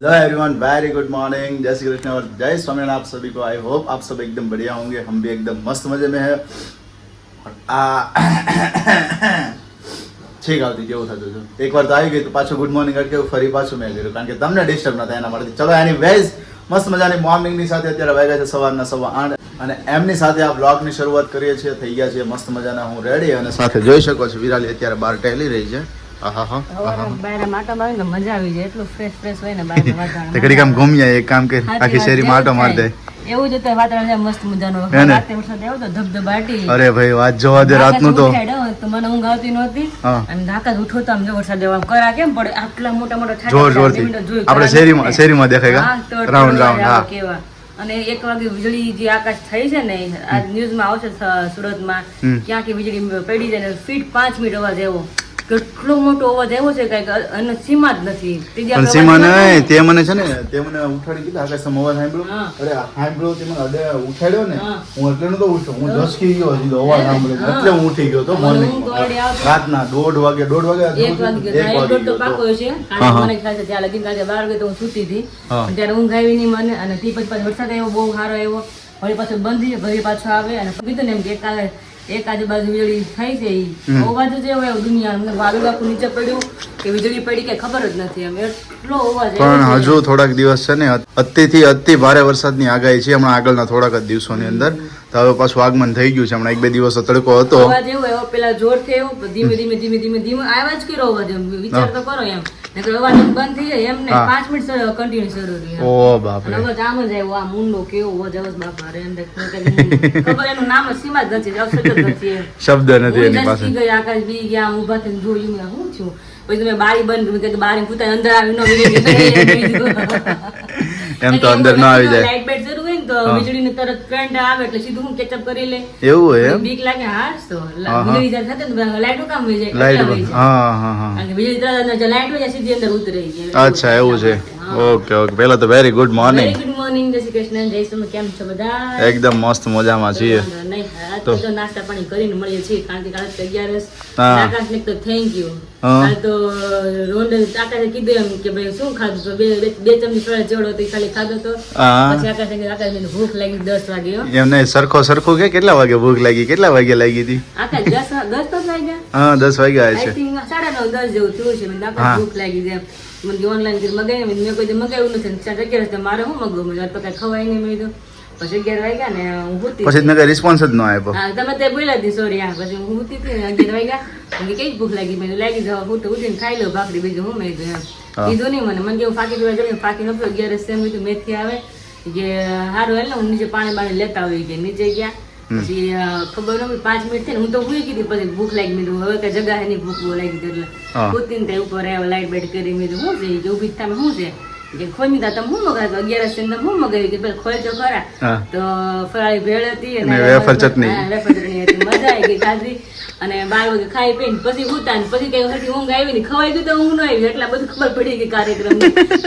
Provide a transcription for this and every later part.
जय everyone, very good morning, जय श्री कृष्ण और जय स्वामीनारायण। आप सभी को आई होप आप सब एकदम बढ़िया होंगे। हम भी एकदम मस्त मजे में है। ठीक આવતી જેવું થતું હતું, એકવાર તો આવી ગઈ તો પાછું ગુડ મોર્નિંગ કે ફરી પાછું મેં કર્યું, કારણ કે તમને ડિસ્ટર્બ ના થાય એના માટે. ચલો એની વેઝ મસ્ત મજાની મોર્નિંગની સાથે અત્યારે વાગ્યા છે સવારના 8:15 અને એમની સાથે આ બ્લોગની શરૂઆત કરીએ છીએ. થઈ ગયા છે મસ્ત મજાના હું રેડી અને સાથે જોઈ શકો છો વિરાલી અત્યારે બહાર ટહેલી રહી છે. ઘડી કામ ઘૂમ્યા એક કામ કરી આખી શેરી માટો માર દે એવું જ હતું વાતાવરણ મસ્ત મજાનું. રાતે વરસાદ આવ્યો તો ધબધબાટી. અરે ભાઈ વાત જોવા દે રાતનું તો મને ઊંઘ આવતી નહોતી અને ધાકા ઉઠો તો આમ વરસાદ એવા કરા કેમ પડે આટલા મોટા મોટા જોર જોરથી આપણે શેરીમાં દેખાય રાઉન્ડ રાઉન્ડ. હા કેવા અને 1 વાગે વીજળી જે આકાશ થઈ છે ને આ ન્યૂઝમાં આવશે સુરતમાં ક્યાં કે વીજળી પડી જાય ને ફીટ 5 મિનિટ અવાજ આવ્યો. કેટલો મોટો અવાજ આવ્યો છે કઈક અને સીમા જ નથી. પણ સીમા નહીં, તે મને છે ને તે મને ઉઠાડી દીધા આકાશમાં અવાજ સાંભળ્યો. અરે સાંભળ્યો તે મને અડે ઉઠાડ્યો ને હું એટલે નતો ઉઠ્યો, હું ધસકી ગયો સીધો અવાજ સાંભળ્યો એટલે હું ઉઠી ગયો તો મોર્નિંગ રાતના 1:30 વાગે 1 વાગે તો પાકો છે. મને ખ્યાલ છે ત્યાં લગી 12 વાગે તો હું સૂતી હતી ત્યારે ઊંઘ આવી નહીં મને. અને તે પછી વરસાદ આવ્યો બહુ સારો આવ્યો. વળી પાછો બંધ થઈ ઘરે પાછો આવે અને કીધું ને એમ કે એક આજુબાજુ વીજળી થઈ છે અવાજ જ એવો દુનિયા વાદળ આખું નીચે પડ્યું કે વીજળી પડી કે ખબર જ નથી એમ એટલો અવાજ. પણ હજુ થોડાક દિવસ છે ને અતિથી અતિ ભારે વરસાદની આગાહી છે હમણાં આગળના થોડાક જ દિવસોની અંદર. તો હવે પાછું આગમન થઈ ગયું છે. હમણાં 1-2 દિવસ તડકો હતો અવાજ એવો એવો પેલા જોર થયો ધીમે ધીમે ધીમે ધીમે ધીમે આવ્યા જ કર્યો અવાજ. એમ વિચાર તો કરો એમ અવાજ બંધ થઈ જાય એમ ને 5 મિનિટ કન્ટિન્યુ શરૂ રહ્યું. ઓ બાપ રે અવાજ આમ જ આવ્યો આ મુંડો કેવો અવાજ આવે બાપા રે ખબર એનું નામ જ સીમા જ નથી શબ્દ નથી એની પાસે. આકાશ બી ગયા ઉભા થઈને જોયું મેં શું છું. પછી તમે બારી બંધ બારી પૂતા અંદર આવી એમ તો અંદર ન આવી જાય. લાઈટ બેટ જરૂર હોય ને તો વીજળી ને તરત કરંટ આવે એટલે સીધું હું કેચઅપ કરી લે એવું હોય એમ બીક લાગે. હા તો વીજળી જ્યારે થતે ને લાઈટો કામ વહી જાય લાઈટ. હા હા હા અને વીજળી તરત લાઈટ હોય સીધી અંદર ઉતરી જાય. અચ્છા એવું છે. Okay okay. પહેલા તો very good morning. Very good morning. જય શ્રી કૃષ્ણ. જય સ્વામી. કેમ છો બધા? એકદમ મસ્ત મજામાં છીએ. નહીં તો નાસ્તા પાણી કરીને મળીએ છીએ કારણ કે કાલે 11 આકાશને તો થેન્ક યુ. કાલ તો રોંડે આકાશે કીધું એમ કે ભાઈ શું ખાધું તો બે ચમચી ફળ જેવડો તો ખાલી ખાધો તો પછી આકાશને ભૂખ લાગી 10 વાગે. એમ નહીં સરખું કે કેટલા વાગે ભૂખ લાગી, કેટલા વાગે લાગી હતી? આકાશ 10 તો વાગ્યા. હા 10 વાગ્યા છે. આઈ થિંક 9:30 10 જેવું થયું છે. મને આકાશ ભૂખ લાગી જાય. મને ઓનલાઈન કરી મગાવી મેં કોઈ મગાવ્યું નથી. 11 મારે શું મગવું મેં તો કઈ ખવાય નહીં. મેં તો પછી 11 વાગ્યા ને હું હુતી. પછી મેં કઈ રિસ્પોન્સ જ ન આપ્યો. હા તમે તે બોલ્યા હતી સોરી. હા પછી હું હુતી હતી 11 વાગ્યા મને કઈ ભૂખ લાગી. મેં લાગી જાવ હું તો ઉઠીને ખાઈ લો ભાખરી બીજું હું મેં કીધું નહીં મને કેવું ફાકી પીવા જમી ફાકી નતો 11 સેમ મેથી આવે કે સારું એટલે હું નીચે પાણી લેતા હોય કે નીચે ગયા. પછી ખબર ન 5 મિનિટ થઈ ને હું તો ભૂલી ગઈ પછી ભૂખ લાગી. મેં હવે કઈ જગા એની ભૂખ લાગી એટલે ઉઠીને તે ઉપર લાઈટ બેટ કરી. મેં શું છે કે ઉભી તમે શું છે કે ખોઈ તમે શું મગાવ્યું 11 સેમ તમે શું મગાવ્યું કે પેલા ખોઈ તો ખરા તો ફરાળી ભેળ હતી અને વેફર ચટણી હતી. મજા આવી ગઈ ખાધી અને 12 વાગે ખાઈ પીને પછી ઉતા ને પછી કઈ હરખી ઊંઘ આવી ને ખવાઈ ગયું તો ઊંઘ ન આવી એટલા બધું ખબર પડી ગઈ કાર્યક્રમ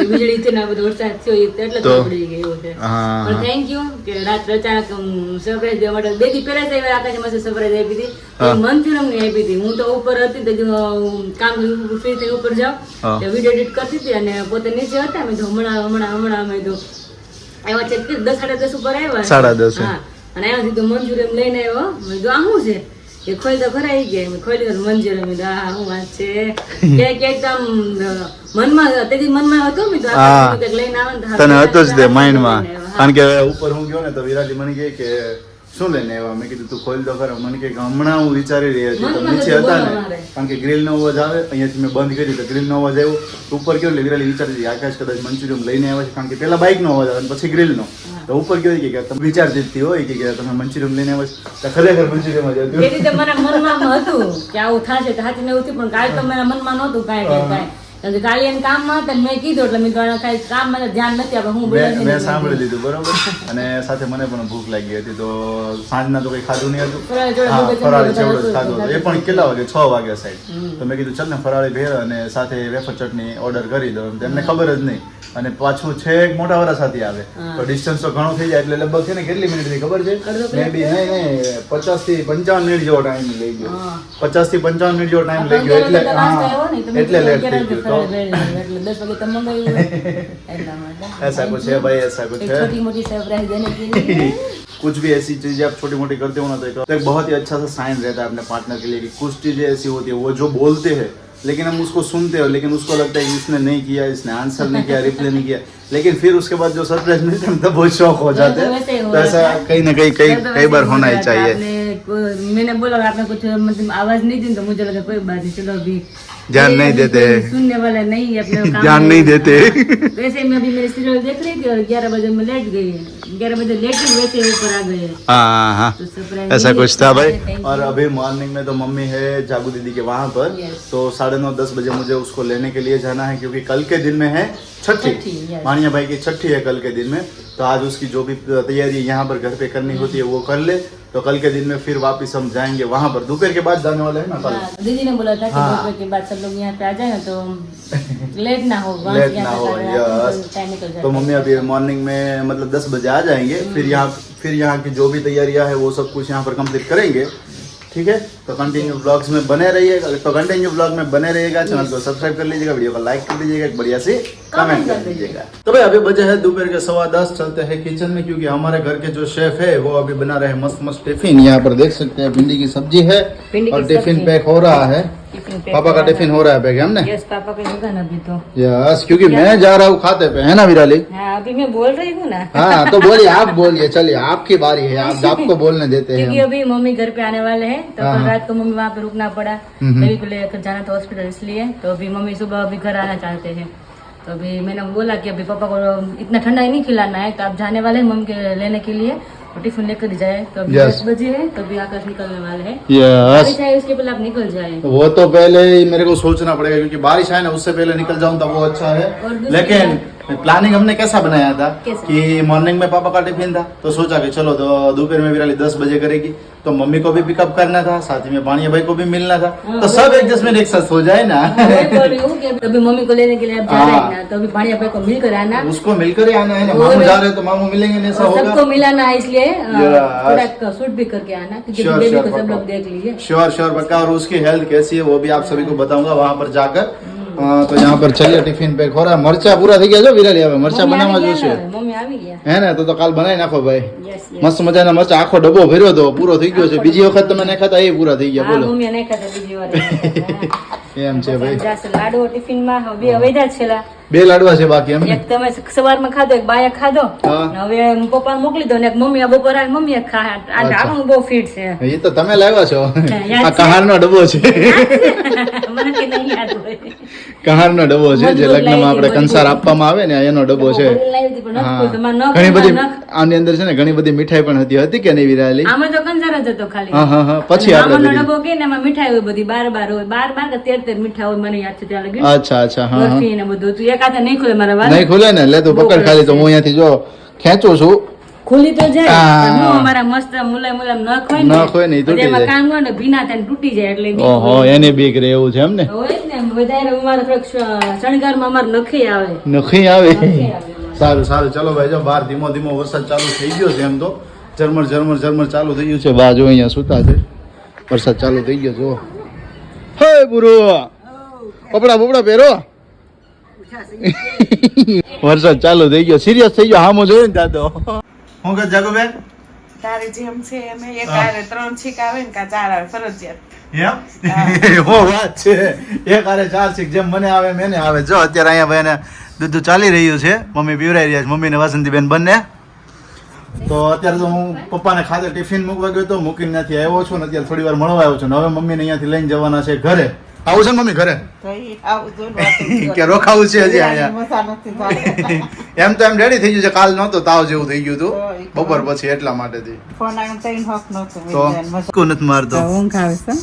વીજળી છે ને બધું વરસાદ થયો એટલે ખબર પડી ગઈ એવું છે. પણ થેન્ક યુ કે રાત અચાનક સરપ્રાઈઝ દેવા માટે 2 દી પહેલા જ આકાશ પાસે સરપ્રાઈઝ આપી હતી. મંચુરિયમ ની આપી હતી. હું તો ઉપર હતી તો કામ ફ્રી થઈ ઉપર જાઉં વિડીયો એડિટ કરતી હતી અને પોતે નીચે હતા. મેં તો હમણાં મેં તો આવ્યા છે 10-10:30 ઉપર આવ્યા 10:30. હા અને આવ્યા તો મંચુરિયમ લઈને આવ્યો. મેં તો આ શું છે એ ખોઈ તો ભરાઈ ગયા. મેં ખોલી મંચુરિયમ આ શું વાત છે કે એકદમ મનમાં હતું. મેં તો લઈને આવે તને હતો જ તે માઇન્ડમાં કારણ કે ઉપર હું ગયો ને તો વિરાજી મને કહે કે શું લઈને આવ્યા. મેં કીધું તું ખોલી તો ખરા. મને કે હમણાં હું વિચારી રહી હતી તો નીચે હતા ને કારણ કે ગ્રીલ નો અવાજ આવે અહીંયાથી મેં બંધ કરી તો ગ્રીલ નો અવાજ આવ્યો ઉપર ગયો એટલે વિરાલી વિચારતી આકાશ કદાચ મંચુરિયમ લઈને આવ્યા છે કારણ કે પેલા બાઇક નો અવાજ આવે પછી ગ્રીલ નો તો ઉપર ગયો કે તમે વિચારતી હોય કે તમે મંચુરિયમ લઈને આવ્યા તો ખરેખર મંચુરિયમ જ હતું. એ રીતે મારા મનમાં હતું કે આવું થશે તો હાથી ને એવું પણ કાલે તો મારા મનમાં નહોતું કાંઈ કાલે કામમાં હતા મેં કીધું એટલે મેં કઈ કામમાં ધ્યાન નથી આપણે હું મેં સાંભળી લીધું બરોબર. અને સાથે મને પણ ભૂખ લાગી હતી તો સાંજના તો કઈ ખાધું નહીં હતું. ફરાળી ચેવડો ખાધો હતો એ પણ કેટલા વાગે 6 વાગ્યા સાઈડ. તો મેં કીધું ચાલ ને ફરાળી ભેળ અને સાથે વેફર ચટણી ઓર્ડર કરી દો. એમને ખબર જ નહીં અને પાછું છેક મોટા વાળા સાથે આવે તો ડિસ્ટન્સ તો ઘણું થઈ જાય એટલે લગભગ છે ને કેટલી મિનિટ થઈ ખબર છે મે બી નહીં 50 થી 55 મિનિટ જેવો ટાઈમ લઈ ગયો. 50 થી 55 મિનિટ જેવો ટાઈમ લઈ ગયો એટલે લેટ થઈ ગયો. ખરાબ એટલે 10 वागे તમે મંગાવ્યું હોય એટલા માટે ऐसा कुछ है भाई, ऐसा कुछ एक है। छोटी मोटी सरप्राइज देने के लिए कुछ भी ऐसी चीजें आप छोटी मोटी करते हो ना तो एक बहुत ही अच्छा सा साइन रहता है अपने पार्टनर के लिए कि कुछ चीजें ऐसी होती है वो जो बोलते हैं लेकिन हम उसको सुनते हो लेकिन उसको लगता है कि इसने नहीं किया, इसने आंसर नहीं किया, रिप्लाई नहीं किया, लेकिन फिर उसके बाद जो सरप्राइज मिलते हैं तब बहुत शौक हो जाते तो वैसे ही हैं। हो तो ऐसा जाता है। कहीं ना कई बार होना ही चाहिए। मैंने बोला आपने कुछ मतलब आवाज नहीं दी तो मुझे लगा कोई बात नहीं, चलो अभी ध्यान नहीं अभी देते। कोई सुनने वाला नहीं है अपने काम ध्यान में। नहीं देते। वैसे मैं अभी मेरी सीरियल देख रही थी और 11 बजे मैं लेट गई, 11 बजे लेटी वैसे ऊपर आ गए। हाँ हाँ तो सरप्राइज ऐसा मिली। कुछ था भाई। Thank you. और अभी मॉर्निंग में तो मम्मी है जागू दीदी के वहाँ पर, Yes. तो 9:30-10 बजे मुझे उसको लेने के लिए जाना है क्योंकि कल के दिन में है छठी। छठी, yes. मानिया भाई की छठी है कल के दिन में, तो आज उसकी जो भी तैयारी यहाँ पर घर पे करनी होती है वो कर ले, तो कल के दिन में फिर वापस हम जाएंगे वहाँ पर। दोपहर के बाद जाने वाले हैं ना कल। हाँ, दीदी ने बोला था कि हाँ। दोपहर के बाद सब लोग यहाँ पे आ जाए तो लेट ना हो, वहाँ लेट से ना यहाँ हो, तक आने यस। में टाइम निकल जाता तो है। मम्मी अभी मॉर्निंग में मतलब 10 बजे आ जाएंगे, फिर यहाँ की जो भी तैयारियां है वो सब कुछ यहाँ पर कंप्लीट करेंगे। ठीक है, तो कंटिन्यू ब्लॉग्स में बने रहिएगा, तो कंटिन्यू ब्लॉग में बने रहिएगा। चैनल को सब्सक्राइब कर लीजिएगा, वीडियो को लाइक कर दीजिएगा, एक बढ़िया से कमेंट कर दीजिएगा। तो भाई अभी बजे है दोपहर के 10:15, चलते हैं किचन में क्योंकि हमारे घर के जो शेफ है वो अभी बना रहे हैं मस्त मस्त टिफिन। यहाँ पर देख सकते हैं भिंडी की सब्जी है भिंडी की और टिफिन सब्जी। पैक हो रहा है। टिफिन पैक पापा का हो रहा टिफिन हो रहा है पैक हमने। यस, पापा का होगा ना अभी तो। यस, क्योंकि मैं जा रहा हूँ खाते पे, है ना विराली? हाँ, अभी मैं बोल रही हूँ ना। हाँ तो बोलिए, आप बोलिए, चलिए आपकी बारी है, आप आपको बोलने देते हैं क्योंकि हम। अभी मम्मी घर पे आने वाले हैं तो हाँ, कल हाँ। रात को मम्मी वहाँ पे रुकना पड़ा, बेबी को लेकर जाना था हॉस्पिटल, इसलिए तो अभी मम्मी सुबह अभी घर आना चाहते हैं। तो अभी मैंने बोला कि अभी पापा को इतना ठंडा ही नहीं खिलाना है, तो आप जाने वाले हैं मम्मी के लेने के लिए, तो टिफिन लेकर जाए। तो अभी Yes. 10 बजे है, तो अभी आकाश निकलने वाले हैं। यस, बारिश आए उसके पहले आप निकल जाए। वो तो पहले ही मेरे को सोचना पड़ेगा क्योंकि बारिश आए ना उससे पहले निकल जाऊं तब वो अच्छा है। और दूसरी लेकिन प्लानिंग हमने कैसा बनाया था कैसा? कि मॉर्निंग में पापा का टिफिन था तो सोचा कि चलो तो दोपहर में विराली 10 बजे करेगी, तो मम्मी को भी पिकअप करना था, साथ ही में पानिया भाई को भी मिलना था, हाँ, तो सब एडजस्टमेंट एक साथ हो जाए ना। मैं बोल रही हूँ कि अभी मम्मी को लेने के लिए आप जा रहे हैं ना, तो अभी पानी भाई को मिलकर आना, उसको मिलकर ही आना है ना, और- मामू जा रहे हैं तो मामू मिलेंगे नहीं, ऐसा और सबको होगा। मिलाना है, इसलिए Yes. थोड़ा शूट भी करके आना क्योंकि Sure, बेबी sure, को सब पक्का। लोग देख लीजिए। श्योर श्योर पक्का। और उसकी हेल्थ कैसी है वो भी आप सभी को बताऊंगा वहां पर जाकर। तो यहाँ पर चलिए टिफिन पैक हो रहा है। मरचा पूरा થઈ ગયા જો વિરાલી, હવે મરચા બનાવવા જોશે, મમ્મી આવી ગયા। હે ને? તો કાલ બનાવી નાખો ભાઈ, યસ મસ્ત મજાના મરચા, આખો ડબ્બો ભર્યો તો પૂરો થઈ ગયો છે। બીજી વખત તમે નહીં ખાતા એ પૂરા થઈ ગયા, હા, બોલો મમ્મી નહીં ખાતા બીજી વાર નહીં ખાતા. એમ છે ભાઈ। જાશે લાડવો ટિફિનમાં હવે અવેધા છેલા, બે લાડવા છે બાકી એમ ને? એક તમે સવારમાં ખાધો, એક બાયા ખાધો, હા. ને હવે પપ્પાને મોકલી દો ને એક મમ્મી આ બપોર આવે મમ્મી ખા। આ ઢાંકણું બહુ ફિટ છે। એ તો તમે લાવ્યા છો, યાદ આ છે? કહારનો ડબ્બો છે। મને કે નહીં યાદ હોય। કહારનો ડબ્બો છે જે મજબૂત લગ્નમાં લાવી આપણે હતી, કંસાર આપવામાં આવે ને એનો ડબ્બો છે। ભરીને લાવી હતી પણ નથી હા, ખોલતો. મારે ન ઘણી બધી ખોલવા, ન- આની અંદર છે ને ઘણી બધી મીઠાઈ પણ હતી કે નહીં વિરાલી? આમાં તો કંજાર જ હતો ખાલી। હા હા હા, પછી આપણે મામાનો બધી- ડબ્બો કે ને એમાં મીઠાઈ હોય બધી 12 હોય, 12 કે 13 મીઠા હોય, મને યાદ છે ત્યાં લગી અચ્છા અચ્છા, હા હા, બરફી ને બધું હતું। એક હાથે નહીં ખુલે મારા વાળ, નહીં ખુલે ને, લે તું પકડ ખાલી, તો હું અહીંયાથી જો ખેંચું છું। ખુલી તો જાય હા. પણ હું અમારા મસ્ત મુલાયમ મુલાયમ નખ હોય નખ હોય ને, ઈ તૂટી એમાં જાય. કામ હોય ને ભીના થાય ને તૂટી જાય એટલે બીક ઓહો, હોય. એની બીક રે એવું છે એમ ને? હોય જ ને વધારે અમારે થોડોક શણગારમાં અમારે નખી આવે, નખી આવે। નખી આવે. સારું સારું, ચલો ભાઈ, જો બહાર ધીમો ધીમો વરસાદ ચાલુ થઈ ગયો છે, એમ તો ઝરમર ઝરમર ઝરમર ચાલુ થઈ ગયું છે। બા જો અહીંયા સુતા છે, વરસાદ ચાલુ થઈ ગયો જો। હે બુરો, કપડા બપડા પહેરો। વરસાદ ચાલુ થઈ ગયો, સિરિયસ થઈ ગયો, હામો જોયું ને દાદો। હું કે જાગુબેન તારે જેમ છે એમ એક આરે 3 છીક આવે ને કા 4 આવે ફરજિયાત. એમ હો વાત છે, એક આરે 4 છીક જેમ મને આવે એમ એને આવે। જો અત્યારે અહીંયા ભાઈને દૂધ ચાલી રહ્યું છે, મમ્મી પીવરાઈ રહ્યા છે, મમ્મી ને વાસંતીબેન બંને। તો અત્યારે તો હું પપ્પાને ખાતે ટિફિન મૂકવા ગયો તો મૂકીને ત્યાંથી આવ્યો છું ને અત્યારે થોડી વાર મળવા આવ્યો છું ને હવે મમ્મીને અહીંયાથી લઈને જવાના છે ઘરે। આવું છે ને મમ્મી ઘરે તો ઈ આવું જોઈને વાત કે રોકાવું છે હજી અહીંયા? મજા નથી થતી. એમ તો એમ રેડી થઈ ગયું છે, કાલ નહોતો તાવ જેવું થઈ ગયું હતું બપોર પછી એટલા માટેથી। ફોન આવ્યો તઈ હક નહોતો તો વિદ્યાને મજા. કોણ નથી મારતો? ઊંઘ આવે છે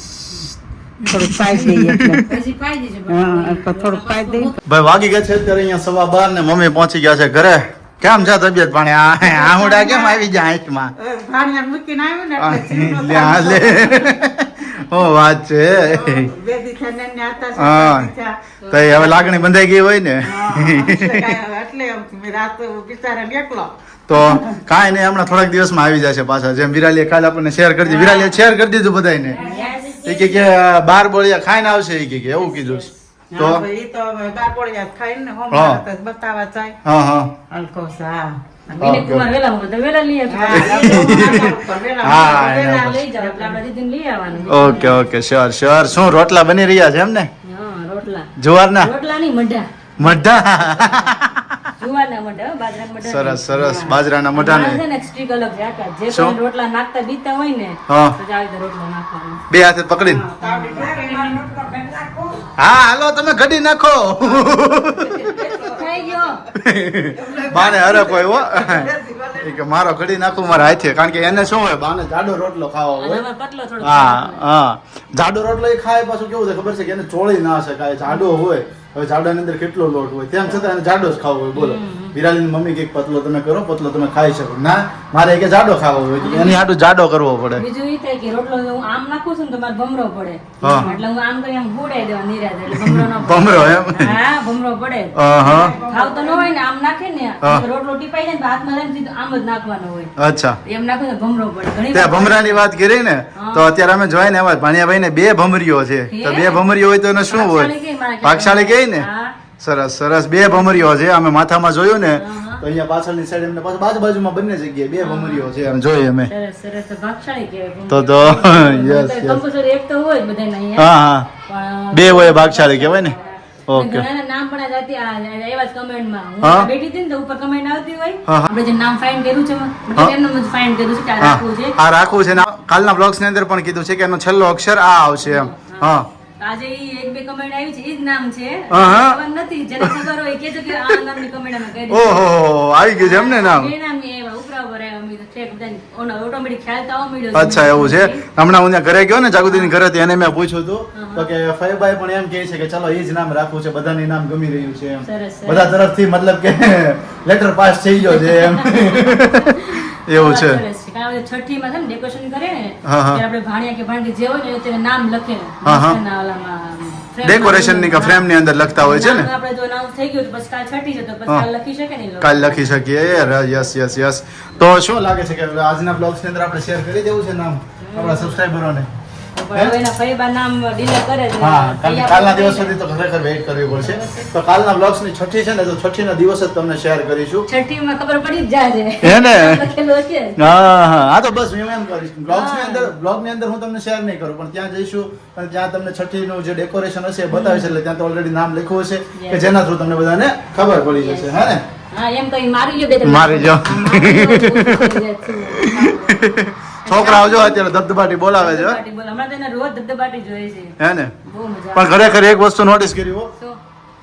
થોડુંક પાઈ દઈએ એટલે પછી પાઈ દેજો હા થોડુંક પાઈ દઈએ ભાઈ વાગી ગયા છે અત્યારે અહીંયા 12:15 ને મમ્મી પહોંચી ગયા છે ઘરે। કેમ છે તબિયત પાણી? આહુડા કેમ આવી જાય આંખમાં? ભાણિયા મૂકીને આવ્યો ને એટલે ચીનો લે આ લે, ઓ વાત છે। બે દી થઈને ને આતા છે, હા. બે દી થયા. તો એ હવે લાગણી બંધાઈ ગઈ હોય ને હા, એટલે કાંઈ- એટલે એમ થયું. મેં રાત બિચારાને એકલો તો કાંઈ નહીં, હમણાં થોડાક દિવસમાં આવી જશે પાછા। જેમ વિરાલીએ કાલે આપણને શેર કરી દીધું, વિરાલીએ શેર કરી દીધું બધાને, એ કે 12 બોળિયા ખાઈને આવશે, એ કે એવું કીધું છે। તો હા, ભાઈ, ઈ તો હવે બાકોડિયા જ ખાઈને હા. હોમવર્ક જ બતાવવા જાય હા હા હલકો સા વિનય કુમાર વેલા મૂકે તો વેલા લઈ આવજો. હા, વેલા લઈ જાઓ એટલે આપણે દીદીને લઈ આવવાનું. Okay okay sure sure. શું રોટલા બની રહ્યા છે એમ ને? હા, રોટલા જુવારના રોટલા નહીં મઢા મઢા? જુવારના મઢા હો, બાજરાના મઢા સરસ નહીં. સરસ. બાજરાના મઢા અમારે ને છે ને એક સ્ટ્રીક અલગ છે આખા. જે શું? કોઈ રોટલા નાખતા બીતા હોય ને હા. તો જ આવી રીતે રોટલો નાખવાનો. બે હાથે પકડીને હા હાલો તમે ઘડી નાખો. થઈ ગયો. બાને હરખ હોય હો એ કે મારો ઘડી નાખું મારા હાથે, કારણ કે એને શું હોય બાને જાડો રોટલો ખાવો અને હોય. અમારે પતલો થોડો હા હા જાડો રોટલો એ ખાય પાછું કેવું છે ખબર છે કે એને ચોળી ના શકાય, જાડો હોય. હવે જાડાની અંદર કેટલો લોટ હોય, તેમ છતાં એને જાડો જ ખાવો હોય. બોલો વિરાલીની મમ્મી કે પતલો તમે કરો, પતલો તમે ખાઈ શકો. ના મારે કે જાડો ખાવો હોય તો એની હાટું જાડો કરવો પડે. બીજું ઈ થાય કે રોટલો હું આમ નાખું છું ને તો મારે ભમરો પડે. હા. એટલે હું આમ કરી આમ હુડાઈ દેવા નિરાતે, એટલે ભમરો ન પડે. ભમરો એમ? હા, ભમરો પડે. હા ખાવ તો ન હોય ને આમ નાખે ને હા. તો રોટલો ટીપાઈ જાય ને તો હાથમાં લઈને સીધું આમ જ નાખવાનો હોય. અચ્છા એમ નાખો તો ભમરો પડે. ઘણી ત્યાં વાર ભમરાની વાત કરી ને તો અત્યારે અમે જોઈ ને એમાં ભાણિયાભાઈ ને બે ભમરીઓ છે. તો બે ભમરીઓ હોય તો એને શું હોય? ભાગશાળી કે મારા ભાગશાળી કહે ને? હા. સરસ સરસ. બે ભમરીઓ છે. અમે માથામાં જોયું ને હા. તો અહીંયા પાછળની સાઈડ એમને પાછું બાજુમાં બંને જગ્યાએ બે ભમરીઓ છે એમ જોઈએ અમે. સરસ સરસ તો ભાગશાળી કહેવાય. તો તો yes, yes. કંપલ્સરી એક તો હોય જ બધાના અહીંયા. હા હા પણ બે હોય ભાગશાળી કહેવાય ને. ઓકે ઘણાના નામ પણ આ જાતિ એવા જ કમેન્ટમાં હું હા. બેઠી હતી ને તો ઉપર કમેન્ટ આવતી હોય હા, હા. આપણે જે નામ ફાઇન્ડ કર્યું છે હા. એમનું જ ફાઇન્ડ કર્યું છે કે આ હા રાખવું છે. આ રાખવું છે ને કાલના બ્લોગ્સ ની અંદર પણ કીધું છે કે એનો છેલ્લો અક્ષર આ આવશે એમ. હા તો આજે ઈ એક બે કમેન્ટ આવી છે ઈ જ નામ છે. હા, હા. ખબર નથી જેને ખબર હોય કે કે આ નામની કમેન્ટ અમે કરી ઓહો આવી ગયું છે એમ ને નામ? બે નામ એ એવા ઉપરા ઉપર આવ્યા અમે તો ઠેક બધાને ઓટોમેટિક ખ્યાલ તો આવવા મળ્યો છે. અચ્છા એવું છે. હમણાં હું ત્યાં ઘરે ગયો ને જાગૃતિની ઘરે થી એને મેં પૂછ્યું હતું તો કે ફઈભાઈ પણ એમ કહે છે કે ચલો એ જ નામ રાખવું છે, બધાને નામ ગમી રહ્યું છે એમ. સરસ સરસ. બધા તરફથી મતલબ કે લેટર પાસ થઈ ગયો છે એમ. એવું છે. સરસ છે. કારણ કે છઠ્ઠીમાં છે ને ડેકોરેશન કરે ને હા, હા. ત્યારે આપણે ભાણિયા કે ભાણકી જે હોય ને તેને નામ લખે હા, હા. મસ્તના ઓલામાં frame ડેકોરેશન ની માં. ફ્રેમ ની અંદર લખતા હોય છે ને. નામ આપણે જો announce થઈ ગયું તો પછી કાલ છઠ્ઠી છે તો પછી હા. કાલ લખી શકે ને એ લોકો. કાલ લખી શકીએ. Yes yes yes. તો શું લાગે છે કે આજના બ્લોગ્સ ની અંદર આપણે શેર કરી દેવું છે નામ આપણા સબસ્ક્રાઇબરોને? પણ હવે એના ફઈબા નામ delay કરે છે. હા કારણ કે તૈયાર કાલના થઈ દિવસ જાય. સુધી તો ખરેખર વેઇટ કરવી પડશે. તો કાલના બ્લોગ્સ ની છઠ્ઠી છે ને તો છઠ્ઠી ના દિવસ જ તમને શેર કરીશું. છઠ્ઠીમાં ખબર પડી જ જાય છે. હે ને? લખેલું હશે. હા હા હા તો બસ હું એમ કરીશ. બ્લોગ ની અંદર હું તમને શેર નહીં કરું પણ ત્યાં જઈશું અને ત્યાં તમને છઠ્ઠી નું જે ડેકોરેશન હશે એ બતાવીશ એટલે ત્યાં તો ઓલરેડી નામ લખ્યું હશે કે જેના થ્રુ તમને બધાને ખબર પડી જશે. હે ને? હા એમ કહી મારી લ્યો બે ત્રણ. મારી લ્યો. હા, છોકરાઓ જો અત્યારે ધબધબાટી બોલાવે છે. ધબધબાટી બોલે. હમણાં તો એને રોજ ધબધબાટી જોઈએ છે. હે ને? બહુ મજા પણ ખરેખર એક વસ્તુ નોટિસ કરી હો. શું?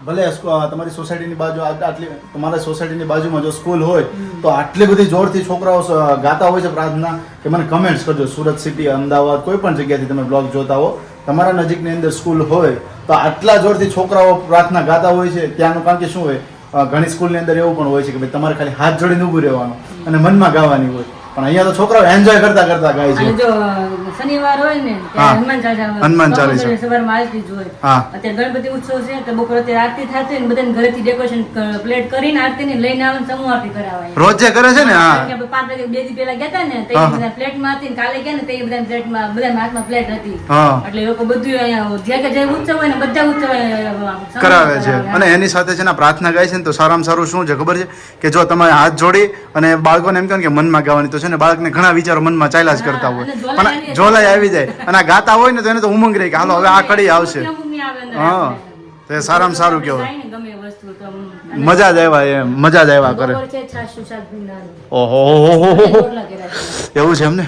ભલે તમારી સોસાયટીની બાજુ આટલી તમારા સોસાયટીની બાજુમાં જો સ્કૂલ હોય તો આટલી બધી જોરથી છોકરાઓ ગાતા હોય છે પ્રાર્થના કે મને કમેન્ટ્સ કરજો. સુરત સિટી, અમદાવાદ કોઈ પણ જગ્યાથી તમે બ્લોગ જોતા હો, તમારા નજીકની અંદર સ્કૂલ હોય તો આટલા જોરથી છોકરાઓ પ્રાર્થના ગાતા હોય છે ત્યાંનું. કારણ કે શું હોય ઘણી સ્કૂલની અંદર એવું પણ હોય છે કે ભાઈ તમારે ખાલી હાથ જોડીને ઊભું રહેવાનું અને મનમાં ગાવાની હોય. પણ અહીંયા તો છોકરાઓ એન્જોય કરતા કરતા ગાય અને છે. જો શનિવાર હોય ને હા. ત્યારે હનુમાન ચાલીસા હનુમાન ચાલીસા. compulsory સવારમાં આરતી જ હોય. હા. અત્યારે ગણપતિ ઉત્સવ છે તો બપોરે અત્યારે આરતી થતી હોય ને બધાને ઘરેથી ડેકોરેશન પ્લેટ કરીને આરતીને લઈને આવે ને સમૂહ આરતી કરાવાય. રોજ જે કરે છે ને. કારણ કે હા આપણે 5 વાગે 2 દી પહેલા ગયા હતા ને તો હા. એ બધા પ્લેટમાં હતી ને કાલે ગયા ને તો એ બધા પ્લેટમાં બધાના હાથમાં પ્લેટ હતી. હા એટલે લોકો બધું અહીંયા જ્યાં કે જે ઉત્સવ હોય ને બધા ઉત્સવ સમૂહ કરાવે છે. અને એની સાથે છે ને પ્રાર્થના ગાય છે ને તો સારામાં સારું શું છે ખબર છે કે જો તમે હાથ જોડી અને બાળકોને એમ કહો ને કે મનમાં ગાવાની તો છે ને બાળકને ઘણા વિચારો મનમાં ચાલ્યા જ કરતા હોય અને ઝોલાઈ પણ ઝોલાઈ આવી જાય અને આ ગાતા હોય ને તો એને તો ઉમંગ રહી કે હાલો હવે આ કડી આવશે. હા તો એ સારામાં સારું કહેવાય. ગમે એ વસ્તુ તો આમ મજા જ આવ્યા એમ મજા જ આવ્યા કરે. બપોર છે છાશું શાક ભીંડાનું. ઓહો રોટલા કર્યા છે. એવું છે એમને?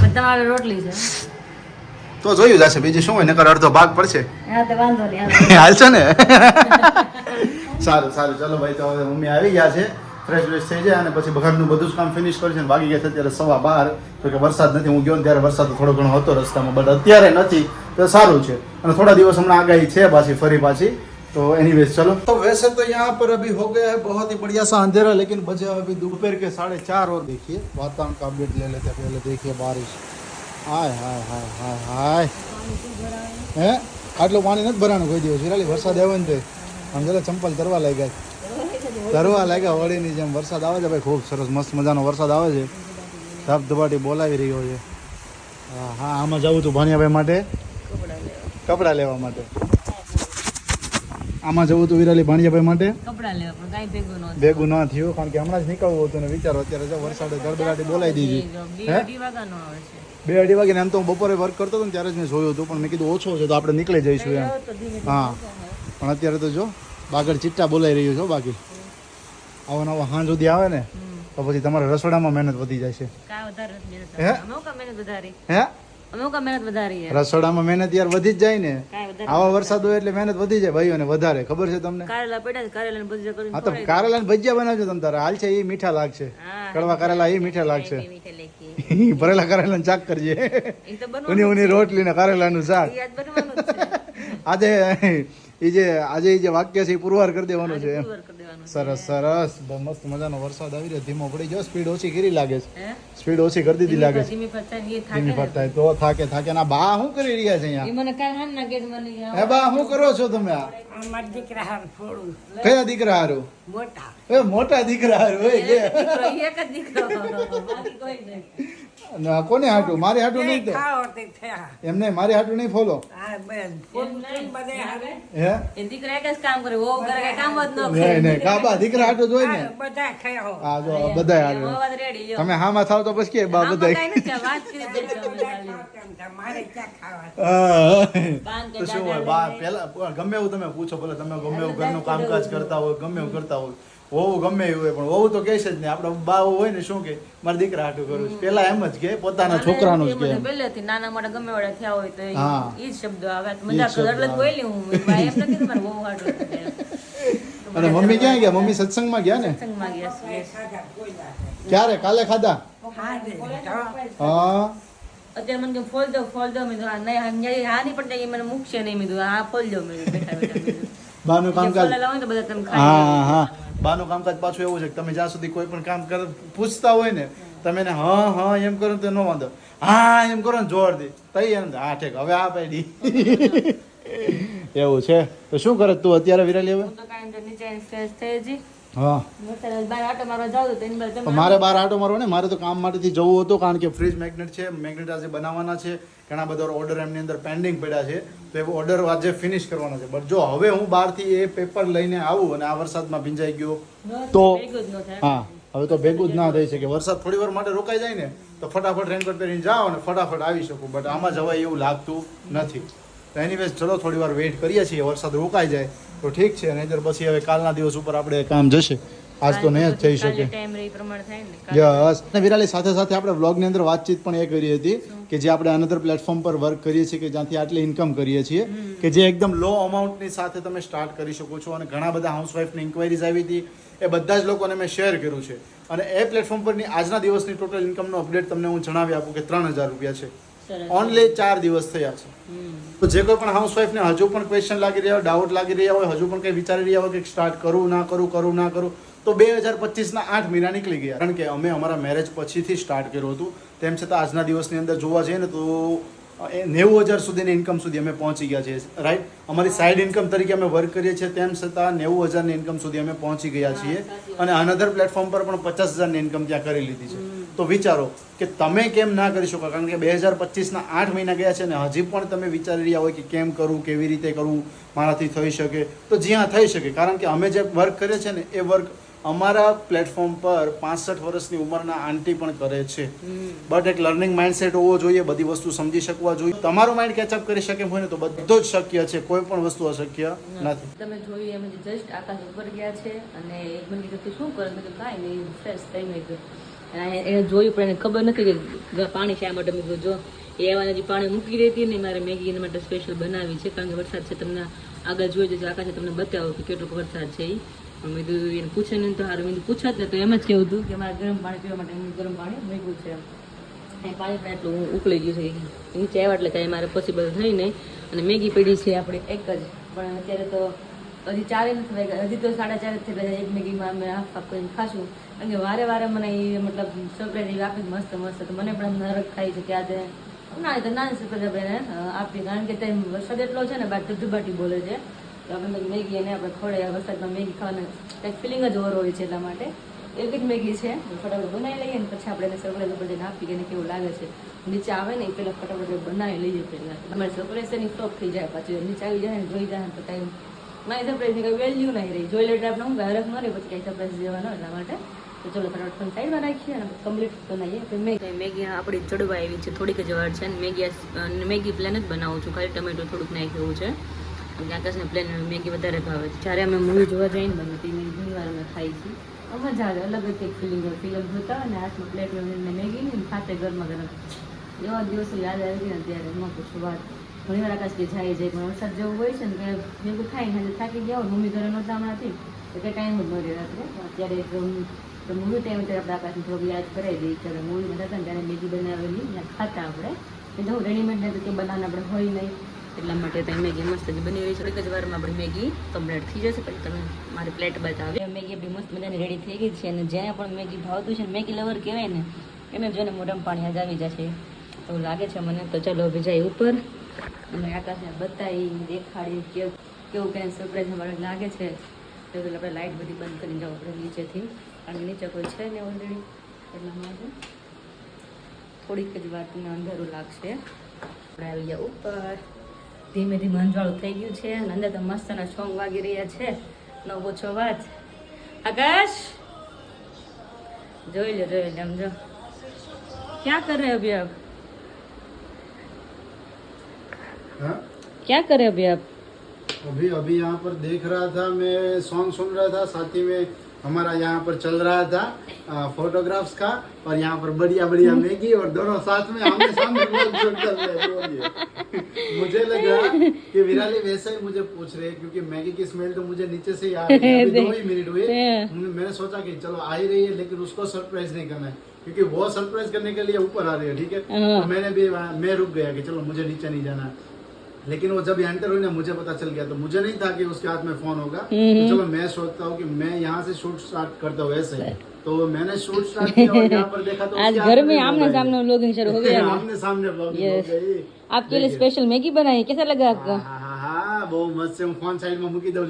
પણ તમારે રોટલી છે. તો જોયું જશે બીજું શું હોય નકર અડધો ભાગ પડશે. હા તો વાંધો નહીં હાલ છે ને? સારું સારું ચલો ભાઈ તો હવે મમ્મી આવી ગયા છે. ફ્રેશ વ્રેશ થઈ જાય અને પછી ઘરનું બધું જ કામ ફિનિશ કરશે ને વાગી ગયા છે અત્યારે 12:15. તો કે વરસાદ નથી. હું ગયો ને ત્યારે વરસાદ થોડો ઘણો હતો રસ્તામાં બટ અત્યારે નથી તો સારું છે. અને થોડા દિવસ હમણાં આગાહી છે પાછી ફરી પાછી. तो एनीवेज चलो तो वैसे तो यहाँ पर अभी हो गया है बहुत ही बढ़िया सा अंधेरा लेकिन बजे अभी दोपहर के 4:30 और देखिए वातावरण का अपडेट ले लेते हैं पहले. देखिए बारिश हाय हाय हाय हाय हाय હે આટલું પાણી નથી ભરાણું કોઈ દિવસ. વિરાલી વરસાદ આવ્યો ને આમ જરા ચંપલ તરવા લાગ્યા હોળીની જેમ વરસાદ આવે છે ભાઈ. ખૂબ સરસ મસ્ત મજાનો વરસાદ આવે છે. ધબધબાટી બોલાવી રહ્યો છે. હા હા આમાં જવું તું ભાણિયાભાઈ માટે કપડાં લેવા માટે. આમાં જવું હતું વિરાલી ભાણિયાભાઈ માટે કપડા લેવા પણ કાંઈ ભેગું નહોતું. ભેગું ન થયું કારણ કે હમણાં જ નીકળવું હતું ને વિચારો અત્યારે જો વરસાદે ગડબડાટી બોલાવી દીધી બે અઢી વાગ્યાનો આવે છે. 2-2:30 વાગે ને એમ તો હું બપોરે વર્ક કરતો હતો ને ત્યારે જ મેં જોયું હતું પણ મેં કીધું ઓછો છે તો આપણે નીકળી જઈશું એમ તો ધીમે હા પણ અત્યારે તો જો બાગડ ચિટ્ટા બોલાઈ રહ્યું છે બાકી આવો નવો સાંજ સુધી આવે ને તો પછી તમારે રસોડામાં મહેનત વધી જાય છે કાંઈ વધારે નથી મહેનત. હે? અમે કાં મહેનત વધારી હે અમે કાં મહેનત વધારી યાર. રસોડામાં મહેનત યાર વધી જ જાય ને કાંઈ વધારે આવા વરસાદ હોય એટલે મહેનત વધી જાય ભાઈઓને વધારે ખબર છે તમને કારેલા પડ્યા છે, કારેલાને ભજીયા કરીને હા તો કારેલા ભજીયા બનાવજો તમે તારે હાલ છે એ મીઠા લાગશે હા. કડવા કારેલા એ મીઠા લાગશે મીઠે લેખી. ભરેલા કારેલાનું શાક કરજે એ તો બનવાનું ઉની ઉની રોટલી ને કારેલાનું શાક યાદ બનવાનું જ છે. આજે એ જે વાક્ય છે એ પુરવાર કરી દેવાનું છે એમ પુરવાર કરી દેવાનું છે. સરસ સરસ બહુ મસ્ત મજાનો વરસાદ આવી રહ્યો ધીમો પડી ગયો સ્પીડ ઓછી કરી લાગે છે હે? સ્પીડ ઓછી કરી દીધી લાગે છે ધીમી ફરતા ને એ થાકે ધીમી ને. ફરતા હોય તો થાકે ના બા શું કરી રહ્યા છે અહીંયા એ મને કાલ હાંજના ગેટમાં નહીં આવે. હે બા શું કરો છો તમે આ અમારા દીકરા હાર થોડું કયા દીકરા હારું મોટા એ મોટા દીકરા હારું હોય લે દીકરો, એક જ દીકરો. બાકી કોઈ નહીં. અને આ કોને હાટું મારી હાટું નહીં તો ખાઓ તે થયા એમને મારી હાટું નહીં ફોલો હા બેન ફૂલ બધે હારે હે એ દીકરો એક જ કામ કરે વહુ કરે કઈ કામ જ ન કરે. નહીં કાબા દીકરા હાટું જ હોય ને બધા ખાઓ હા જો બધા હારું અવાજ રેડી લ્યો. તમે હામાં થાવ તો પછી કે બા આમાં બધા કાંઈ નથી, વાત કરી દઈશું અમે ખાલી. મારે ક્યાં ખાવા બાન કે તો શું હોય બા પેલા ગમે એવું તમે પૂછો ભલે તમે ગમે એવું ઘરનું કામકાજ કરતા હોય ગમે એવું કરતા હોય વહુ ગમે એવું હોય પણ વહુ તો કહેશે જ નહીં આપડે બા હોય ને શું કે મારા દીકરા હાટું કરું છું પેલા એમ જ કે પોતાના છોકરાનું જ કે મને પહેલેથી નાના મોટા ગમે વાળા થયા હોય તો હા. ઈ જ શબ્દો આવે મજાક કરો એટલે જ બોલી હું બા એમ નથી કે મારે બહુ હાટું છે. અને મમ્મી ક્યાં ગયા મમ્મી સત્સંગમાં ગયા ને સત્સંગમાં ગયા છે. ક્યારે કાલે ખાધા હા અત્યારે મને કે ફોલ દો મેં કીધું, હા નહીં હા નહીં પણ એ મને મૂકશે નહીં મેં કીધું, હા ફોલ દો મેં કીધું, બેઠા બેઠા મેં કીધું. બાનું જે કામકાજ ફોલેલા હોય ને તો બધા તમે ખાઈ હા લો. હા બાનું કામકાજ પાછું એવું છે કે તમે જ્યાં સુધી કોઈ પણ કામ પૂછતા હોય ને તમે એને હા એમ કરો ને તો ન વાંધો હા એમ કરો ને જોરથી તઈ એમ હા ઠીક હવે આ પાડી એવું છે તો શું કરે તું અત્યારે વિરાલી હવે હું તો કાંઈ નહીં, નીચે આવીને fresh થઈ જી. હા વરસાદ બહાર આંટો મારવા જાઉં તો એની બહાર તો તમે મારે બાર આટો મારવો ને મારે તો કામ માટેથી જવું હતું કારણ કે ફ્રીજ મેગ્નેટ છે મેગ્નેટ આજે બનાવવાના છે ઘણા બધા ઓર્ડર એમની અંદર પેન્ડિંગ પડ્યા છે તો એ ઓર્ડર આજે ફિનિશ કરવાના છે બટ જો હવે હું બહારથી એ પેપર લઈને આવું અને આ વરસાદમાં ભીંજાઈ ગયો તો ભેગું જ ન થાય. હા હવે તો ભેગું જ ના થઈ શકે વરસાદ થોડી વાર માટે રોકાઈ જાય ને તો ફટાફટ રેનકોટ પહેરીને જાઓ અને ફટાફટ આવી શકું બટ આમાં જવાય એવું લાગતું નથી તો એનીવેઝ ચલો થોડી વાર વેઇટ કરીએ છીએ વરસાદ રોકાઈ જાય તો ઠીક છે નહીંતર પછી હવે કાલના દિવસ ઉપર આપણે કામ જશે આજ તો નહીં જ થઈ શકે ટાઈમ રે એ પ્રમાણે થાય ને કાલે. યસ અને વિરાલી સાથે સાથે આપણે વ્લોગની અંદર વાતચીત પણ એ કરી હતી કે જે આપણે અનધર પ્લેટફોર્મ પર વર્ક કરીએ છીએ કે જ્યાંથી આટલી ઇન્કમ કરીએ છીએ કે જે એકદમ લો અમાઉન્ટની સાથે તમે સ્ટાર્ટ કરી શકો છો અને ઘણા બધા હાઉસવાઈફની ઇન્ક્વાયરીઝ આવી હતી એ બધા જ લોકોને મેં શેર કર્યું છે અને એ પ્લેટફોર્મ પરની આજના દિવસની ટોટલ ઇન્કમનો અપડેટ તમને હું જણાવી આપું કે 3000 રૂપિયા છે સરસ. ઓનલી 4 દિવસ થયા છે હમ. તો જે કોઈ પણ હાઉસવાઈફને હજુ પણ ક્વેશ્ચન લાગી રહ્યા હોય ડાઉટ લાગી રહ્યા હોય હજુ પણ કંઈ વિચારી રહ્યા હોય કે સ્ટાર્ટ કરું ના કરું તો 2025ના 8 મહિના નીકળી ગયા કારણ કે અમે અમારા મેરેજ પછીથી સ્ટાર્ટ કર્યું હતું તેમ છતાં આજના દિવસની અંદર જોવા જઈએ ને તો 90,000 સુધીની ઇન્કમ સુધી અમે પહોંચી ગયા છીએ રાઈટ અમારી સાઈડ ઇન્કમ તરીકે અમે વર્ક કરીએ છીએ તેમ છતાં 90,000ની ઇન્કમ સુધી અમે પહોંચી ગયા છીએ અને અનધર પ્લેટફોર્મ પર પણ 50,000ની ઇન્કમ ત્યાં કરી લીધી છે તો વિચારો કે તમે કેમ ના કરી શકો કારણ કે 2025ના 8 મહિના ગયા છે ને હજી પણ તમે વિચારી રહ્યા હોય કે કેમ કરવું કેવી રીતે કરવું મારાથી થઈ શકે તો જ્યાં થઈ શકે કારણ કે અમે જે વર્ક કરીએ છીએ ને એ વર્ક અમારા પ્લેટફોર્મ પર 65 વર્ષની ઉંમરના આંટી પણ કરે છે બટ એક લર્નિંગ માઇન્ડસેટ હોવો જોઈએ બધી વસ્તુ સમજી શકવા જોઈએ તમારું માઇન્ડ કેચઅપ કરી શકે હોય ને તો બધું જ શક્ય છે કોઈ પણ વસ્તુ અશક્ય નથી તમે જોયું એમ જસ્ટ આકાશ ઉપર ગયા છે અને એક મને કીધું તું શું કરે મેં કીધું કાંઈ નહીં ફ્રેશ થઈ મેં કીધું અને એને જોયું પણ એને ખબર નથી કે પાણી શા માટે મેં કીધું જો એ એવાને હજી પાણી મૂકી રહી હતી ને મારે મેગી એના માટે સ્પેશિયલ બનાવી છે કારણ કે વરસાદ છે તમને આગળ જોઈ જજો આકાશે તમને બતાવો કે કેટલોક વરસાદ છે એ મેં કીધું એને પૂછે નહીં તો સારું મેં પૂછા જ ને તો એમ જ કહેવું હતું કે મારે ગરમ પાણી પીવા માટે એમ ગરમ પાણી મૂક્યું છે એ પાણી પણ એટલું ઉકળી ગયું છે નીચે આવ્યા એટલે કાંઈ મારે પોસિબલ થઈ નહીં અને મેગી પડી છે આપણે એક જ પણ અત્યારે તો હજી 4 નથી વાગ્યા હજી તો 4:30 થઈ ગયા એક મેગીમાં અમે હાફ કરીને ખાશું કારણ કે વારે મને એ મતલબ સરપ્રાઈઝ આપી મસ્ત તો મને પણ નરક ખાઈ છે કે આજે ના તો નાની સરપ્રાઈઝ આપણે આપી કારણ કે ત્યાં વરસાદ એટલો છે ને બાર ધુબાટી બોલે છે તો આપણે મેગી એને આપણે ખોડે વરસાદમાં મેગી ખાવાની કંઈક ફિલિંગ જ ઓર હોય છે એટલા માટે એક જ મેગી છે ફટાફટ બનાવી લઈએ ને પછી આપણે એને સરપ્રાઈઝ ઉપર જઈને આપી કે એને કેવું લાગે છે નીચે આવે ને એ પહેલાં ફટાફટ બનાવી લઈએ પહેલાં અમારી સરપ્રાઈઝ એની ફ્લોપ થઈ જાય પાછું નીચે આવી જાય ને જોઈ જાય તો ટાઈમ મારી સરપ્રાઈઝની કઈ વેલ્યુ નહીં રહી. જોઈ લેટ આપણે હું હરખ ન રહી પછી કઈ સરપ્રાઈઝ દેવાનો એટલા માટે. તો ચલો ફટાફટ ફોન સાઈડમાં રાખીએ અને કમ્પ્લીટ બનાવીએ. તો મેગી આપણી ચડવા આવી છે, થોડીક જ વાર છે અને મેગી પ્લેન જ બનાવું છું, ખાલી ટમેટો થોડુંક નાખ્યું છે. અને આકાશને પ્લેન મેગી વધારે ભાવે છે. જ્યારે અમે મૂવી જોવા જઈને બને તે ઘણી વાર અમે ખાઈ છીએ. મજા આવે, અલગ જ એક ફિલિંગ હોય. ફિલ્મ જોતા અને હાથમાં પ્લેટ મેગી ને ખાતે ગરમા ગરમ એવા દિવસો યાદ આવી ને ત્યારે ન પૂછો વાત. ઘણી વાર આકાશ કે જાય પણ વરસાદ જેવું હોય છે ને કે ભેગું થાય ને થાકી ગયા હોય, મમ્મી ઘરે નહોતા હમણાંથી તો કંઈ ટાઈમ જ ન રહે રાત્રે. અત્યારે મૂવી ટાઈમ ત્યારે આપણે આકાશને થોડુંક યાદ કરાવી દઈએ. ત્યારે મૂવીમાં હતા ને ત્યારે મેગી બનાવેલી ખાતા આપણે. એટલે હું રેડીમેડ ને તો કે બનાવવાનું આપણે હોય નહીં, એટલા માટે ત્યાં મેગી મસ્ત બની રહી છે. થોડીક જ વારમાં આપણી મેગી કમ્પ્લીટ થઈ જશે. પછી તમે મારી પ્લેટ બતાવે. મેગી આપણી મસ્ત મજાની રેડી થઈ ગઈ છે અને જ્યાં પણ મેગી ભાવતું છે ને મેગી લવર કહેવાય ને એને જોઈને મોઢામાં પાણી યાદ આવી જશે એવું લાગે છે મને. તો ચાલો હવે જાય ઉપર અને આકાશને બતાવી દેખાડી કેવું કંઈ સરપ્રાઈઝ અમારે લાગે છે. તો આપણે લાઇટ બધી બંધ કરીને જાઓ આપણે નીચેથી, કારણ કે નીચે કોઈ છે ને ઓલરેડી એટલા માટે થોડીક જ વાર તમને અંધારું લાગશે. આપણે આવી ગયા ઉપર. ધીમે ધીમે અંજવાળું થઈ ગયું છે અને અંદર તો મસ્તના સોંગ વાગી રહ્યા છે. નવો છો વાત આકાશ જોઈ લે આમ જો ક્યાં કરે અભી આપ क्या करे अभी आप? अभी यहाँ पर देख रहा था, मैं सॉन्ग सुन रहा था, साथ ही में हमारा यहाँ पर चल रहा था फोटोग्राफ्स का और यहाँ पर बढ़िया बढ़िया मैगी और दोनों साथ में आमने सामने शूट कर रहे हैं. मुझे लगा कि विराली वैसे ही मुझे पूछ रहे हैं क्योंकि मैगी की स्मेल तो मुझे नीचे से ही आ रही है. अभी 2 ही मिनट हुए, मैंने सोचा कि चलो आ ही रही है लेकिन उसको सरप्राइज नहीं करना है क्योंकि वो सरप्राइज करने के लिए ऊपर आ रही है. ठीक है, तो मैं रुक गया कि चलो मुझे नीचे नहीं जाना. लेकिन वो जब एंटर हुई ना मुझे पता चल गया, तो मुझे नहीं था कि उसके हाथ में फोन होगा. तो चलो मैं सोचता हूँ कि मैं यहाँ से शूट स्टार्ट करता हूँ ऐसे. तो मैंने शूट स्टार्ट किया और यहाँ पर देखा तो आज घर में आमने सामने व्लॉगिंग शुरू हो गया. आमने सामने व्लॉगिंग हो गई. आपके लिए स्पेशल मैगी बनाई, कैसा लगा आपको? हाँ બહુ મસ્ત છે. હું ફોન સાઈડમાં મૂકી દઉં.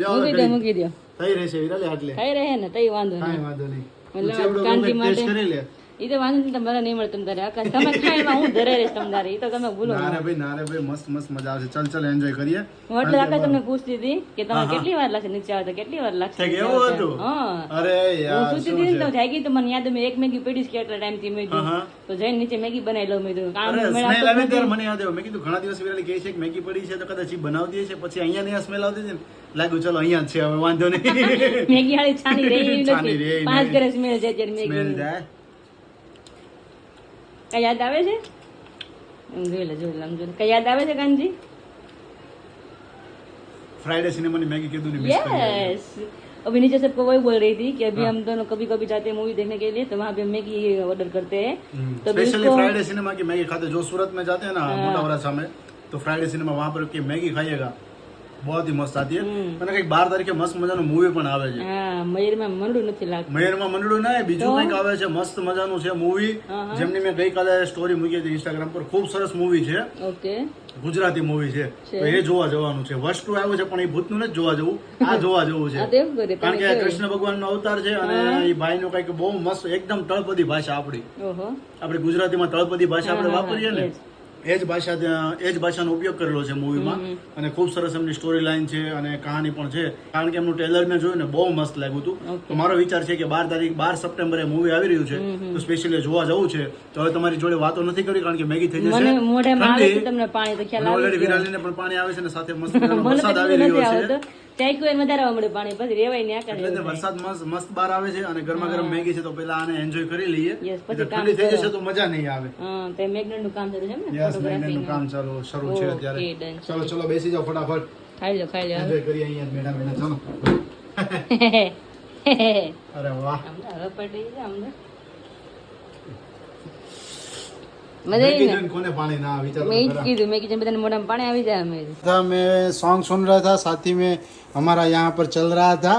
મૂકી દો થઈ રહેશે વિરાલે આટલે ખાઈ રહે ને તઈ વાંધો કાંઈ નહીં. વાંધો નહીં. મતલબ કાંતિ માટે ટેસ્ટ કરી લે. એ તો વાંધો નહીં, તમારે નહીં મળે તમારે આકાશ તમે ખાઈમાં હું ધરે રહીશ તમારે. એ તો તમે ભૂલો ના રે ભાઈ મસ્ત મસ્ત મજા આવશે. ચાલ ચાલ એન્જોય કરીએ. હું એટલે આકાશ તમને પૂછતી હતી કે તમારે કેટલી વાર લાગશે નીચે આવતા, કેટલી વાર લાગશે નીચે એવું આવતા? હતું? હા અરે યાર હું સુતી હતી ને તો જાગી તો મને યાદ મેં એક મેગી પડી છે કેટલા ટાઈમ થી મેં કીધું તો જઈને નીચે મેગી બનાવી લઉં. મેં કીધું કામ સ્મેલ આવે ત્યારે મને યાદ આવ્યું. મેં કીધું ઘણા દિવસ વિરાલી કહે છે કે મેગી પડી છે તો કદાચ ઈ બનાવતી હશે. પછી અહીંયા ને સ્મેલ આવતી હતી ને લાગ્યું ચલો અહીંયા જ છે હવે વાંધો નહીં. મેગી હાળી છાની રહી છાની નથી, રહી 5 ઘરે સ્મેલ છે અત્યારે મેગી. સ્મેલ જાય. કઈ યાદ આવે છે? જોઈ લે આમ જો કઈ યાદ આવે છે કાનજી? फ्राइडे सिनेमा ने मैगी कીધું ને મિસ કરી. यस अभी नीचे सबको वही बोल रही थी कि अभी हम दोनों कभी कभी जाते हैं मूवी देखने के लिए तो वहाँ पे मैगी ऑर्डर करते हैं. तो स्पेशली फ्राइडे सिनेमा की मैगी खाते. जो सूरत में जाते हैं ना मोटा वराछा में तो फ्राइडे सिनेमा वहाँ पर की मैगी खाइएगा बहुत ही मस्त आती है. અને કઈક 12 તારીખે મસ્ત મજાનું મૂવી પણ આવે છે. હા મયુરમાં મંડું નથી લાગતું. મયુરમાં મંડળું ના બીજું કંઈક આવે છે મસ્ત મજાનું છે મૂવી જેમની મેં ગઈકાલે સ્ટોરી મૂકી હતી ઇન્સ્ટાગ્રામ પર. ખૂબ સરસ મૂવી છે. ઓકે ગુજરાતી મૂવી છે તો એ જોવા જવાનું છે. વર્ષ 2 આવ્યું છે પણ એ ભૂતનું નથી જોવા જવું, આ જોવા જવું છે. કારણ કે કૃષ્ણ ભગવાનનો અવતાર છે અને એ ભાઈનો કંઈક બહુ મસ્ત એકદમ તળપદી ભાષા આપણી. ઓહો આપણે ગુજરાતીમાં તળપદી ભાષા આપણે વાપરીએ ને એ જ ભાષાનો ઉપયોગ કરેલો છે મૂવીમાં. અને ખૂબ સરસ એમની સ્ટોરી લાઈન છે અને કહાની પણ છે. કારણ કે એમનું ટ્રેલર મેં જોયું ને બહુ મસ્ત લાગ્યું હતું. તો મારો વિચાર છે કે 12 સપ્ટેમ્બરે મૂવી આવી રહ્યું છે તો સ્પેશિયલી જોવા જવું છે. તો હવે તમારી જોડે વાતો નથી કરી કારણ કે મેગી થઈ જશે. મને મોઢામાં આવે છે તમને પાણી તો ખ્યાલ આવે ઓલરેડી વિરાલીને પણ પાણી આવે છે ને સાથે મસ્ત વરસાદ આવી રહ્યો છે. ત્યાં કોઈ વધારે આવવા મળે પાણી પછી રેવાય ને આકાશ. એટલે વરસાદ મસ્ત બહાર આવે છે અને ગરમા ગરમ મેગી છે તો પેલા આને એન્જોય કરી લઈએ. પછી ઠંડી થઈ જશે તો મજા નહીં આવે. હા તે મેગ્નેટ નું કામ શરૂ છે ને યસ મેગનેટનું કામ શરૂ છે અત્યારે. ચલો બેસી જાઓ ફટાફટ. ખાઈ લો એન્જોય કરીએ અહીંયા બેઠા ચલો. અરે વાહ હવે પડી જાય અમને मैगी जन कोने पानी ना विचार मैं कीधું મેં કીધું બધાને મોઢામાં પાણી આવી જાય. અમે था मैं सॉन्ग सुन रहा था साथ ही में हमारा यहाँ पर चल रहा था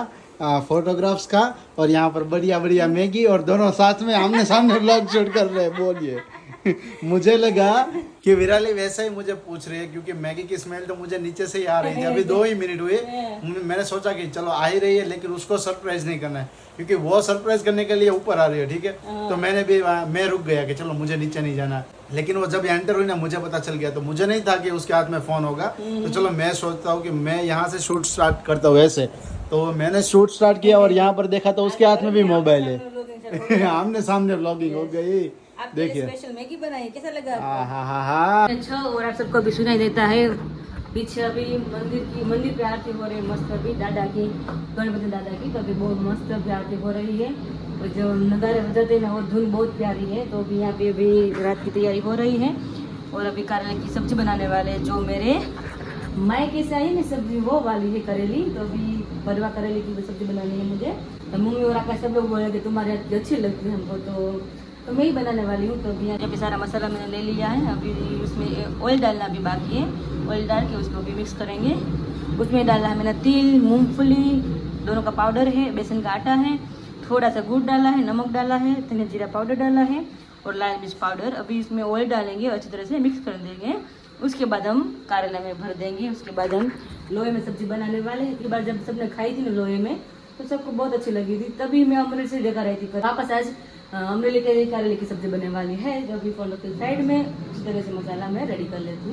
फोटोग्राफ्स का और यहाँ पर बढ़िया बढ़िया मैगी और दोनों साथ में आमने सामने व्लॉग शूट कर रहे हैं. बोलिए मुझे लगा कि विराली वैसा ही मुझे पूछ रही है, क्योंकि मैगी की स्मेल तो मुझे नीचे से ही आ रही थी। अभी 2 ही मिनट हुए, मैंने सोचा कि चलो आ ही रही है, लेकिन उसको सरप्राइज नहीं करना है, क्योंकि वो सरप्राइज करने के लिए ऊपर आ रही है, ठीक है। तो मैं रुक गया कि चलो मुझे नीचे नहीं जाना, लेकिन वो जब एंटर हुई ना मुझे पता चल गया। तो मुझे नहीं था कि उसके हाथ में फोन होगा, तो चलो मैं सोचता हूँ कि मैं यहाँ से शूट स्टार्ट करता हूँ ऐसे। तो मैंने शूट स्टार्ट किया और यहाँ पर देखा तो उसके हाथ में भी मोबाइल है। आमने सामने व्लॉगिंग हो गई, देखिए। स्पेशल मैगी बनाई, कैसा लगा? हाँ। अच्छा, और आप सबको भी सुनाई देता है पीछे अभी मंदिर पे आरती हो रही है मस्त, अभी दादा की, गणपति दादा की। तो अभी बहुत मस्त अभी आरती हो रही है, और जो नगारे बजाते हैं ना वो धुन बहुत प्यारी है। तो अभी यहाँ पे अभी रात की तैयारी हो रही है, और अभी करेले की सब्जी बनाने वाले हैं, जो मेरे मायके से आई ना सब्जी वो वाली है करेली। तो अभी भरवा करेले की सब्जी बनानी है मुझे। तो मम्मी और आका सब लोग बोले कि तुम्हारे हाथ की अच्छी लगती है हमको, तो मैं ही बनाने वाली हूँ। तो अभी यहाँ पे सारा मसाला मैंने ले लिया है, अभी उसमें ऑयल डालना भी बाकी है। ऑयल डाल के उसको भी मिक्स करेंगे। उसमें डाला है मैंने तिल, मूंगफली दोनों का पाउडर है, बेसन का आटा है, थोड़ा सा गुड़ डाला है, नमक डाला है, धनिया जीरा पाउडर डाला है और लाल मिर्च पाउडर। अभी इसमें ऑयल डालेंगे, अच्छी तरह से मिक्स कर देंगे। उसके बाद हम करेला में भर देंगे। उसके बाद हम लोहे में सब्जी बनाने वाले हैं। एक बार जब सबने खाई थी ना लोहे में, तो सबको बहुत अच्छी लगी थी, तभी मैं अमृत से लेकर आई थी। पर वापस आज हमने लेकर करेले की सब्जी बनने वाली है, जो अभी फॉलो के साइड में इस तरह से मसाला मैं रेडी कर लेती हूँ।